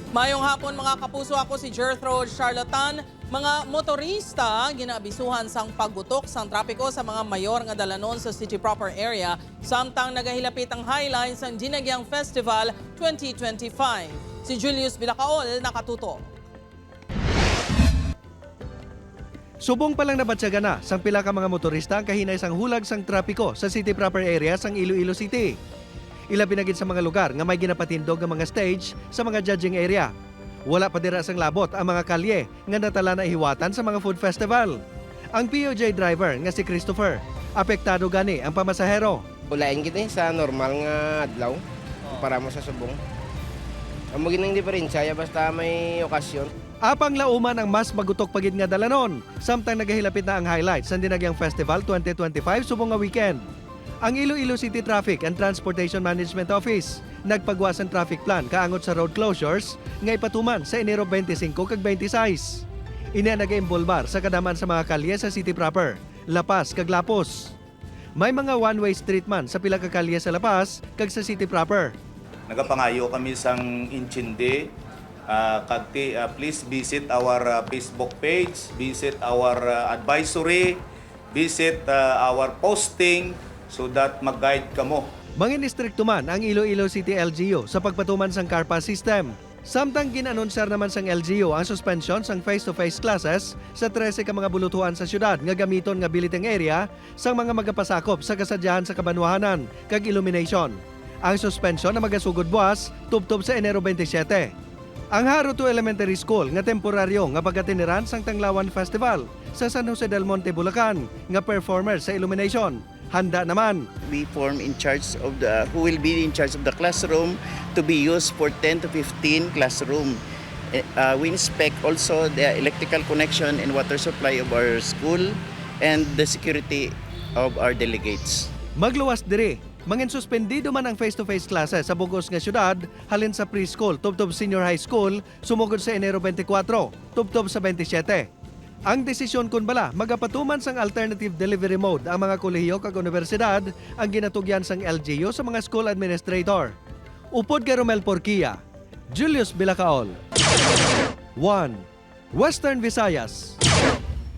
Mayong hapon mga kapuso, ako si Jethro Charlatan. Mga motorista ginaabisuhan sang pagbutok sang trapiko sa mga mayor nga dalanon sa city proper area samtang nagahilapit ang highlights ng Dinagyang Festival 2025. Si Julius Bilacaol nakatuto. Subong pa lang nabatsaga na sang pila ka mga motorista ang kahinay sang hulag sang trapiko sa city proper area sang Iloilo City. Ila pinagid sa mga lugar nga may ginapatindog nga mga stage sa mga judging area. Wala pa dira sang labot ang mga kalye nga natala na ihiwatan sa mga food festival. Ang POJ driver nga si Christopher, apektado gani ang pamasahero. Ulain kita sa normal nga adlaw para mo sa subong. Amo ginang diferensya basta may okasyon. Apang lauman ang mas magutok pagid nga dalanon, samtang nagahilapit na ang highlights sa Dinagyang Festival 2025 subong nga weekend. Ang Iloilo City Traffic and Transportation Management Office nagpagwas ang traffic plan kaangot sa road closures nga ipatuman sa Enero 25 kag 26. Ina nag-imbulbar sa kadaman sa mga kalye sa city proper, Lapas kag Lapos. May mga one-way street man sa pila ka kalye sa Lapas kag sa city proper. Nagapangayo kami sang Inchinde. Please visit our Facebook page, visit our advisory, visit our posting so that mag-guide kamo. Mangin istrikto man ang Iloilo City LGU sa pagpatuman sang car pass system. Samtang ginanunsar naman sang LGU ang suspension sang face-to-face classes sa 13 ka mga bulutuan sa syudad nga gamiton nga biliteng area sang mga magapasakop sa kasadyahan sa kabanwahanan kag illumination. Ang suspension na magasugod buwas tubtob sa Enero 27. Ang Haro 2 Elementary School nga temporaryo nga pagkatiniran sang Tanglawan Festival sa San Jose del Monte, Bulacan nga performer sa illumination. Handa naman. We form in charge of who will be in charge of the classroom to be used for 10 to 15 classroom. We inspect also the electrical connection and water supply of our school and the security of our delegates. Magluwas diri, mangin suspendido man ang face-to-face classes sa bugos nga syudad halin sa preschool tubtob senior high school sumugod sa Enero 24, tubtob sa 27. Ang desisyon kun bala magapatuman sang alternative delivery mode ang mga kolehiyo kag universidad ang ginatugyan sang LGU sa mga school administrator. Upod kay Romel Porquia, Julius Bilacaol. 1. Western Visayas.